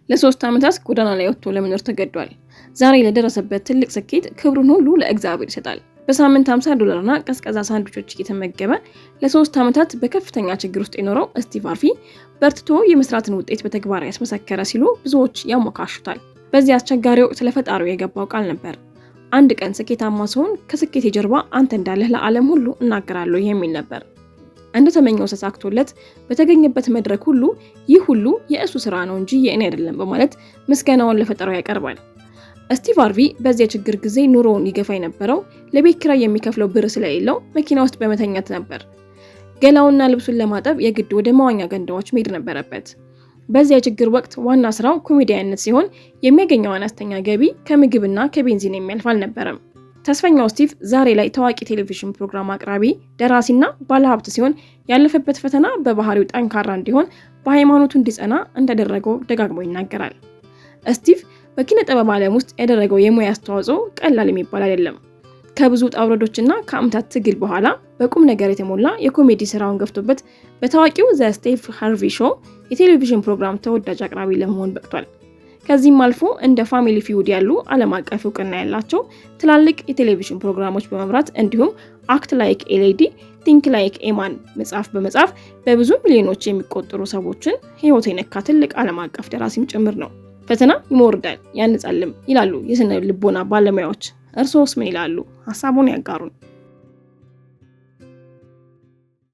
ለ3 ዓመታት ጎዳና ላይ ወጥቶ ለመኖር ተገዷል። ዛሬ ለደረሰበት ትልቅ ስኬት ክብሩን ሁሉ ለእግዚአብሔር ይሰጣል። በሳምንት $50 እና ቀዝቃዛ ሳንድዊቾች እየተመገበ ለ3 ዓመታት በከፍተኛ ችግር ውስጥ የኖረው ስቲቭ ሃርቪ በርትቶ የመስራትን ውጤት በተግባር ያስመሰከረ ሲሉ ብዙዎች ያሞካሹታል። በዚህ አስቸጋሪ ወቅት ለፈጣሪው የገባው ቃል ነበር። አንድ ቀን ስኬታማ ሲሆን ከስኬቴ ጀርባ አንተ እንዳለህ ለዓለም ሁሉ እናገራለሁ የሚል ነበር። እንደተመኘው ተሳክቶለት በተገኘበት መድረክ ሁሉ ይህ ሁሉ የእሱ ስራ ነው እንጂ የእኔ አይደለም በማለት ምስጋናውን ለፈጣሪው ያቀርባል። ስቲቭ ሃርቪ በዚያ ችግር ጊዜ ኑሮውን ይገፋ የነበረው ለቤት ኪራይ የሚከፍለው ብር ስለሌለው መኪና ውስጥ በመተኛት ነበር። ገላውና ልብሱን ለማጠብ የግድ ወደ መዋኛ ገንዳዎች መሄድ ነበረበት። በዚያ ችግር ወቅት ዋና ስራው ኮሜዲያነት ሲሆን የሚያገኘው አነስተኛ ገቢ ከምግብና ከቤንዚን የሚያልፍ አልነበረም። ተስፈኛው ስቲቭ ዛሬ ላይ ታዋቂ ቴሌቪዥን ፕሮግራም አቅራቢ፣ ደራሲና ባለሀብት ሲሆን ያለፈበት ፈተና በባህሪው ጠንካራ እንዲሆን በሃይማኖቱ እንዲጸና እንዳደረገው ደጋግሞ ይናገራል። ስቲቭ በኪነ ጥበብ ዓለም ውስጥ ያደረገው የሙያ አስተዋጽኦ ቀላል የሚባል አይደለም። ከብዙ ጣውረዶችና ከአመታት ትግል በኋላ በቁም ነገር የተሞላ የኮሜዲ ስራውን ገፍቶበት በታዋቂው ዘ ስቲቭ ሃርቪ ሾው የቴሌቪዥን ፕሮግራም ተወዳጅ አቅራቢ ለመሆን በቅቷል። ከዚህም አልፎ እንደ ፋሚሊ ፊውድ ያሉ ዓለም አቀፍ እውቅና ያላቸው ትላልቅ የቴሌቪዥን ፕሮግራሞች በመምራት እንዲሁም አክት ላይክ ኤ ሌዲ ቲንክ ላይክ ኤ ማን መጽሐፍ በመጻፍ በብዙ ሚሊዮኖች የሚቆጠሩ ሰዎችን ህይወት የነካ ትልቅ ዓለም አቀፍ ደራሲም ጭምር ነው። ፈተና ይሞርዳል ያንጻልም ይላሉ የስነ ልቦና ባለሙያዎች። እርሶስ ምን ይላሉ? ሐሳቡን ያጋሩን።